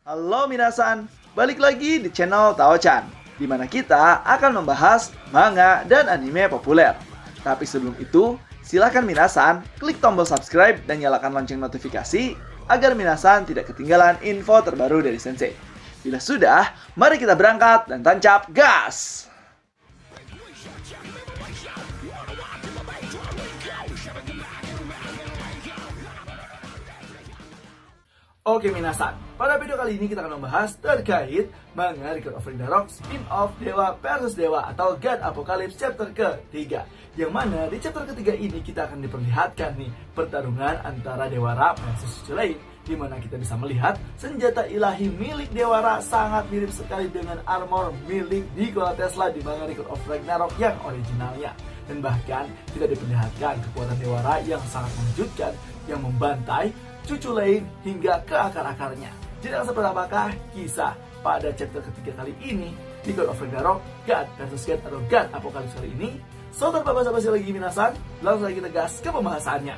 Halo minasan, balik lagi di channel Tao-chan, di mana kita akan membahas manga dan anime populer. Tapi sebelum itu, silahkan minasan klik tombol subscribe dan nyalakan lonceng notifikasi agar minasan tidak ketinggalan info terbaru dari Sensei. Bila sudah, mari kita berangkat dan tancap gas! Oke minasan, pada video kali ini kita akan membahas terkait manga Record of Ragnarok spin-off Dewa versus Dewa atau God Apocalypse chapter ketiga. Yang mana di chapter ketiga ini kita akan diperlihatkan nih pertarungan antara Dewara versus Cuchulainn, di mana kita bisa melihat senjata ilahi milik Dewara sangat mirip sekali dengan armor milik Nikola Tesla di manga Record of Ragnarok yang originalnya. Dan bahkan kita diperlihatkan kekuatan Dewara yang sangat mengejutkan yang membantai Cuchulainn hingga ke akar-akarnya. Jadi seperti apakah kisah pada chapter ketiga kali ini di God of Ragnarok, God versus God atau God Apocalypse kali ini? So tanpa basa-basi lagi minasan, langsung saja kita gas ke pembahasannya.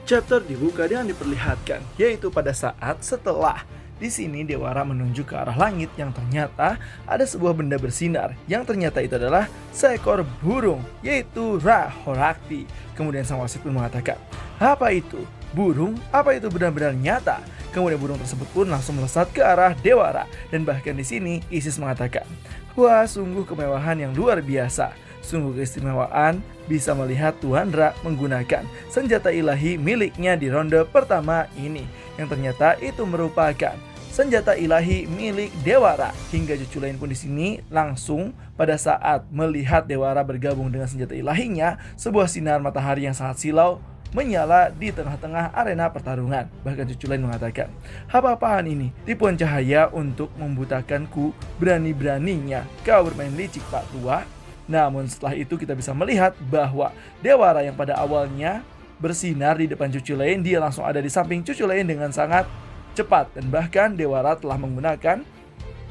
Chapter dibuka dengan diperlihatkan, yaitu pada saat setelah di sini Dewara menunjuk ke arah langit yang ternyata ada sebuah benda bersinar yang ternyata itu adalah seekor burung, yaitu Ra-Horakti. Kemudian sang wasit pun mengatakan, apa itu? Burung? Apa itu benar-benar nyata? Kemudian burung tersebut pun langsung melesat ke arah Dewara. Dan bahkan di sini Isis mengatakan, wah sungguh kemewahan yang luar biasa. Sungguh keistimewaan bisa melihat Tuan Ra menggunakan senjata ilahi miliknya di ronde pertama ini. Yang ternyata itu merupakan senjata ilahi milik Dewara. Hingga Cuchulainn pun di sini langsung pada saat melihat Dewara bergabung dengan senjata ilahinya, sebuah sinar matahari yang sangat silau menyala di tengah-tengah arena pertarungan. Bahkan Cuchulainn mengatakan, apa-apaan ini? Tipuan cahaya untuk membutakanku, berani-beraninya kau bermain licik Pak Tua. Namun setelah itu kita bisa melihat bahwa Dewara yang pada awalnya bersinar di depan Cuchulainn, dia langsung ada di samping Cuchulainn dengan sangat cepat. Dan bahkan Dewara telah menggunakan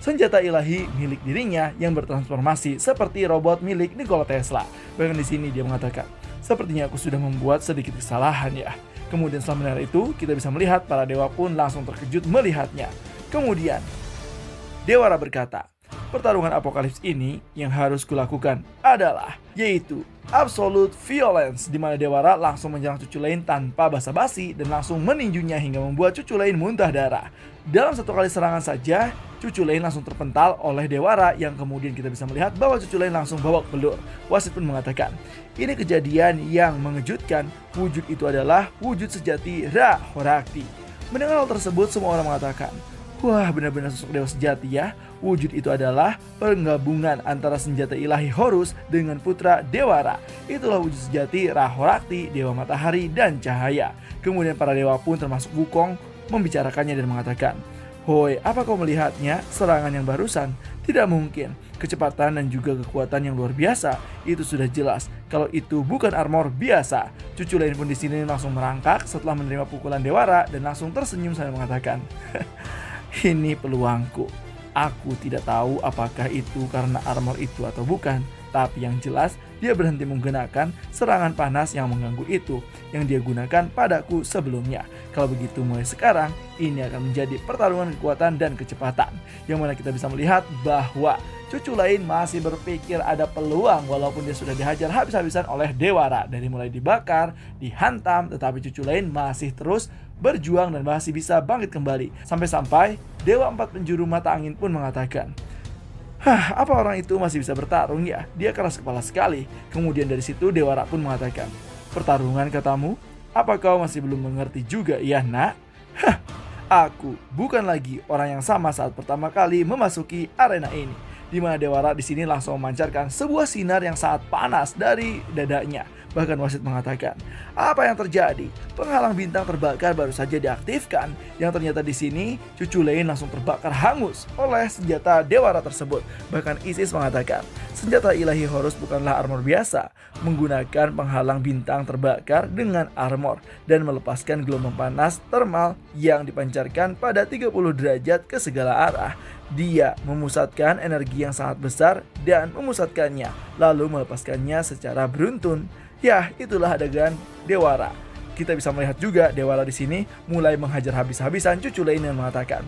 senjata ilahi milik dirinya yang bertransformasi seperti robot milik Nikola Tesla. Bahkan di sini dia mengatakan, sepertinya aku sudah membuat sedikit kesalahan ya. Kemudian setelah mendengar itu, kita bisa melihat para dewa pun langsung terkejut melihatnya. Kemudian Dewara berkata, pertarungan Apokalips ini yang harus kulakukan adalah yaitu Absolute Violence, di mana Dewara langsung menyerang Cuchulainn tanpa basa-basi dan langsung meninjunya hingga membuat Cuchulainn muntah darah. Dalam satu kali serangan saja, Cuchulainn langsung terpental oleh Dewara yang kemudian kita bisa melihat bahwa Cuchulainn langsung babak belur. Wasit pun mengatakan, ini kejadian yang mengejutkan, wujud itu adalah wujud sejati Ra-Horakti. Mendengar hal tersebut, semua orang mengatakan, wah benar-benar sosok dewa sejati ya. Wujud itu adalah penggabungan antara senjata ilahi Horus dengan putra Dewara. Itulah wujud sejati Ra-Horakti, dewa matahari dan cahaya. Kemudian para dewa pun termasuk Wukong membicarakannya dan mengatakan, hoi, apa kau melihatnya? Serangan yang barusan? Tidak mungkin. Kecepatan dan juga kekuatan yang luar biasa. Itu sudah jelas kalau itu bukan armor biasa. Cuchulainn pun di sini langsung merangkak setelah menerima pukulan Dewara dan langsung tersenyum sambil mengatakan, ini peluangku. Aku tidak tahu apakah itu karena armor itu atau bukan, tapi yang jelas dia berhenti menggunakan serangan panas yang mengganggu itu yang dia gunakan padaku sebelumnya. Kalau begitu mulai sekarang ini akan menjadi pertarungan kekuatan dan kecepatan, yang mana kita bisa melihat bahwa Cuchulainn masih berpikir ada peluang walaupun dia sudah dihajar habis-habisan oleh Dewara. Dari mulai dibakar, dihantam, tetapi Cuchulainn masih terus berjuang dan masih bisa bangkit kembali. Sampai-sampai Dewa Empat Penjuru Mata Angin pun mengatakan, hah, apa orang itu masih bisa bertarung ya? Dia keras kepala sekali. Kemudian dari situ Dewara pun mengatakan, pertarungan katamu? Apa kau masih belum mengerti juga ya nak? Hah, aku bukan lagi orang yang sama saat pertama kali memasuki arena ini. Di mana Dewara di sini langsung memancarkan sebuah sinar yang sangat panas dari dadanya. Bahkan wasit mengatakan, apa yang terjadi? Penghalang bintang terbakar baru saja diaktifkan. Yang ternyata di sini Cuchulainn langsung terbakar hangus oleh senjata Dewara tersebut. Bahkan Isis mengatakan, senjata ilahi Horus bukanlah armor biasa, menggunakan penghalang bintang terbakar dengan armor dan melepaskan gelombang panas thermal yang dipancarkan pada 30 derajat ke segala arah. Dia memusatkan energi yang sangat besar dan memusatkannya, lalu melepaskannya secara beruntun. Ya, itulah adegan Dewara kita bisa melihat juga Dewara di sini mulai menghajar habis-habisan cucu lain dengan mengatakan,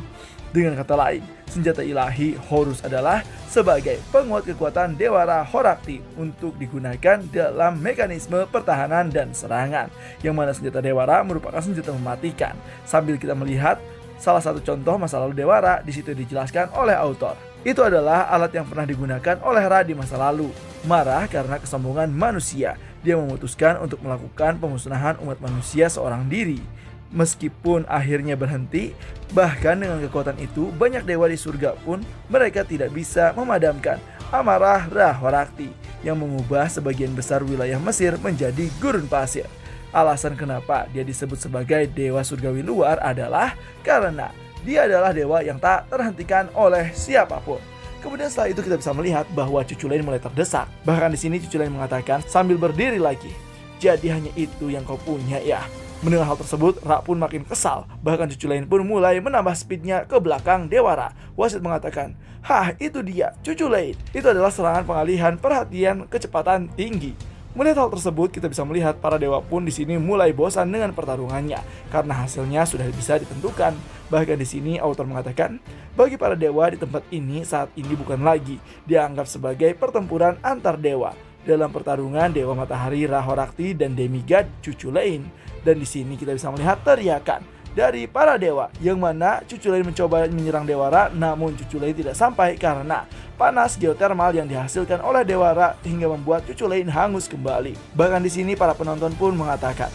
dengan kata lain, senjata ilahi Horus adalah sebagai penguat kekuatan Dewara Horakti untuk digunakan dalam mekanisme pertahanan dan serangan, yang mana senjata Dewara merupakan senjata mematikan. Sambil kita melihat salah satu contoh masa lalu Dewara di situ dijelaskan oleh autor. Itu adalah alat yang pernah digunakan oleh Ra di masa lalu. Marah karena kesombongan manusia, dia memutuskan untuk melakukan pemusnahan umat manusia seorang diri. Meskipun akhirnya berhenti, bahkan dengan kekuatan itu, banyak dewa di surga pun mereka tidak bisa memadamkan amarah Ra Horakti yang mengubah sebagian besar wilayah Mesir menjadi gurun pasir. Alasan kenapa dia disebut sebagai dewa surgawi luar adalah karena dia adalah dewa yang tak terhentikan oleh siapapun. Kemudian setelah itu kita bisa melihat bahwa cucu lain mulai terdesak. Bahkan di sini cucu lain mengatakan sambil berdiri lagi, "Jadi hanya itu yang kau punya ya?" Mendengar hal tersebut, Ra pun makin kesal. Bahkan cucu lain pun mulai menambah speednya ke belakang Dewara. Wasit mengatakan, "Hah, itu dia, cucu lain. Itu adalah serangan pengalihan perhatian kecepatan tinggi." Melihat hal tersebut, kita bisa melihat para dewa pun di sini mulai bosan dengan pertarungannya karena hasilnya sudah bisa ditentukan. Bahkan di sini autor mengatakan, bagi para dewa di tempat ini saat ini bukan lagi dianggap sebagai pertempuran antar dewa dalam pertarungan Dewa Matahari Ra Horakti dan demigod cucu lain. Dan di sini kita bisa melihat teriakan dari para dewa, yang mana cucu lain mencoba menyerang Dewara, namun cucu lain tidak sampai karena panas geotermal yang dihasilkan oleh Dewara hingga membuat cucu lain hangus kembali. Bahkan di sini para penonton pun mengatakan,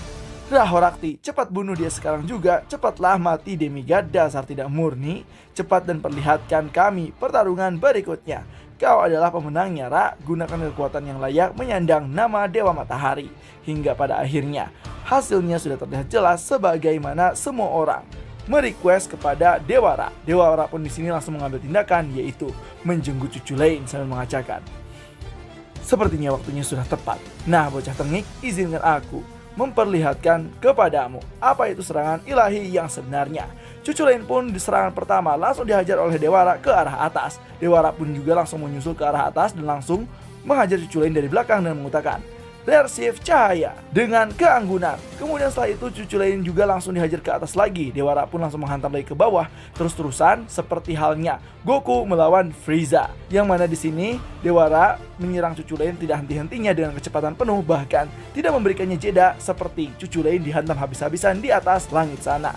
"Ra Horakti, cepat bunuh dia sekarang juga, cepatlah mati demigod dasar tidak murni, cepat dan perlihatkan kami pertarungan berikutnya. Kau adalah pemenangnya, Ra, gunakan kekuatan yang layak menyandang nama Dewa Matahari." Hingga pada akhirnya hasilnya sudah terlihat jelas sebagaimana semua orang merequest kepada Dewara. Dewara pun di sini langsung mengambil tindakan, yaitu menjenggut cucu lain sambil mengatakan, "Sepertinya waktunya sudah tepat. Nah, bocah tengik, izinkan aku memperlihatkan kepadamu apa itu serangan ilahi yang sebenarnya." Cucu lain pun di serangan pertama langsung dihajar oleh Dewara ke arah atas. Dewara pun juga langsung menyusul ke arah atas dan langsung menghajar cucu lain dari belakang dan mengatakan, "Rersif cahaya," dengan keanggunan. Kemudian setelah itu cucu lain juga langsung dihajar ke atas lagi. Dewara pun langsung menghantam lagi ke bawah, terus-terusan seperti halnya Goku melawan Frieza. Yang mana di sini Dewara menyerang cucu lain tidak henti-hentinya dengan kecepatan penuh, bahkan tidak memberikannya jeda seperti cucu lain dihantam habis-habisan di atas langit sana.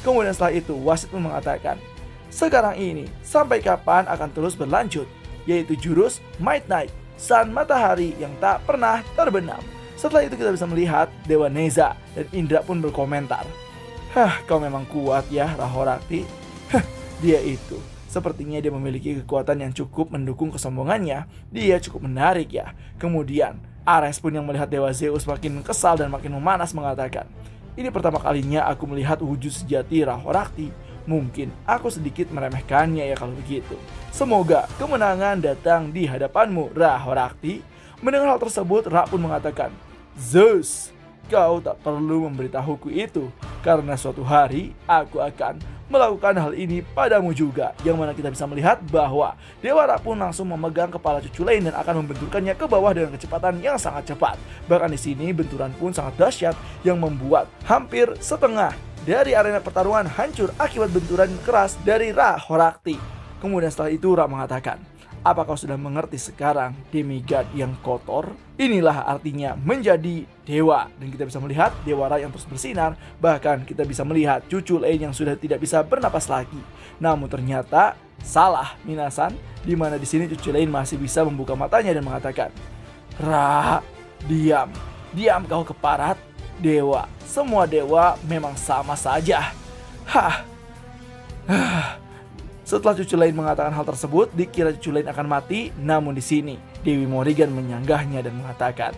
Kemudian setelah itu wasit pun mengatakan, "Sekarang ini sampai kapan akan terus berlanjut?" Yaitu jurus Might Knight, Sang Matahari yang tak pernah terbenam. Setelah itu kita bisa melihat Dewa Neza dan Indra pun berkomentar, "Hah, kau memang kuat ya, Ra Horakti. Hah, dia itu. Sepertinya dia memiliki kekuatan yang cukup mendukung kesombongannya. Dia cukup menarik ya." Kemudian Ares pun yang melihat Dewa Zeus makin kesal dan makin memanas mengatakan, "Ini pertama kalinya aku melihat wujud sejati Ra Horakti. Mungkin aku sedikit meremehkannya ya kalau begitu. Semoga kemenangan datang di hadapanmu, Ra Horakti." Mendengar hal tersebut, Ra pun mengatakan, "Zeus, kau tak perlu memberitahuku itu, karena suatu hari aku akan melakukan hal ini padamu juga." Yang mana kita bisa melihat bahwa Dewa Ra pun langsung memegang kepala cucu lain dan akan membenturkannya ke bawah dengan kecepatan yang sangat cepat. Bahkan di sini benturan pun sangat dahsyat yang membuat hampir setengah dari arena pertarungan hancur akibat benturan keras dari Ra Horakti. Kemudian setelah itu Ra mengatakan, "Apa kau sudah mengerti sekarang, demigod yang kotor? Inilah artinya menjadi dewa." Dan kita bisa melihat Dewa Ra yang terus bersinar. Bahkan kita bisa melihat cucu lain yang sudah tidak bisa bernapas lagi. Namun ternyata salah minasan, di mana di sini cucu lain masih bisa membuka matanya dan mengatakan, "Ra, diam. Diam kau keparat. Dewa, semua dewa memang sama saja. Hah." Setelah cucu lain mengatakan hal tersebut, dikira cucu lain akan mati. Namun di sini Dewi Morrigan menyanggahnya dan mengatakan,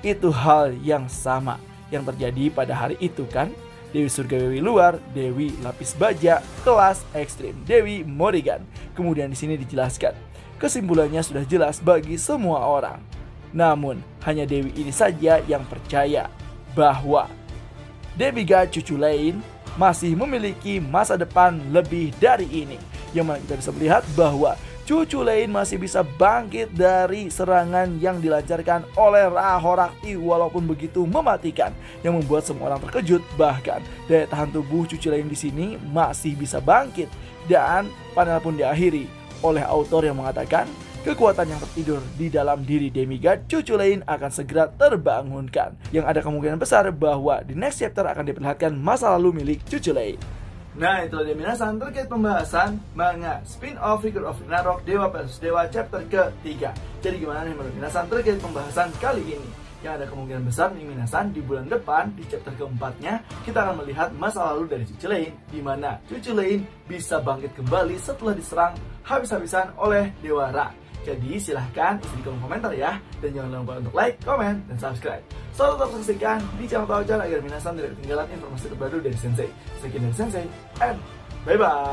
"Itu hal yang sama yang terjadi pada hari itu kan? Dewi Surgawi luar, Dewi Lapis Baja, kelas ekstrim, Dewi Morrigan." Kemudian di sini dijelaskan, kesimpulannya sudah jelas bagi semua orang. Namun hanya Dewi ini saja yang percaya bahwa demigod cucu lain masih memiliki masa depan lebih dari ini. Yang mana kita bisa melihat bahwa Cucu Lane masih bisa bangkit dari serangan yang dilancarkan oleh Rahorakti walaupun begitu mematikan, yang membuat semua orang terkejut. Bahkan daya tahan tubuh Cucu Lane di sini masih bisa bangkit, dan panel pun diakhiri oleh autor yang mengatakan kekuatan yang tertidur di dalam diri demigod Cucu Lane akan segera terbangunkan, yang ada kemungkinan besar bahwa di next chapter akan diperlihatkan masa lalu milik Cucu Lane. Nah, itu dia minasan terkait pembahasan manga spin-off Figure of Ragnarok Dewa versus Dewa chapter ketiga. Jadi gimana nih menurut minasan terkait pembahasan kali ini? Yang ada kemungkinan besar nih minasan di bulan depan di chapter keempatnya kita akan melihat masa lalu dari Cucu Lane, di mana Cucu Lane bisa bangkit kembali setelah diserang habis-habisan oleh Dewa Ra. Jadi silahkan isi di kolom komentar ya, dan jangan lupa untuk like, komen, dan subscribe. Selalu tetap saksikan di channel Taojan agar minasan tidak ketinggalan informasi terbaru dari Sensei. Sekian dari Sensei, and bye-bye.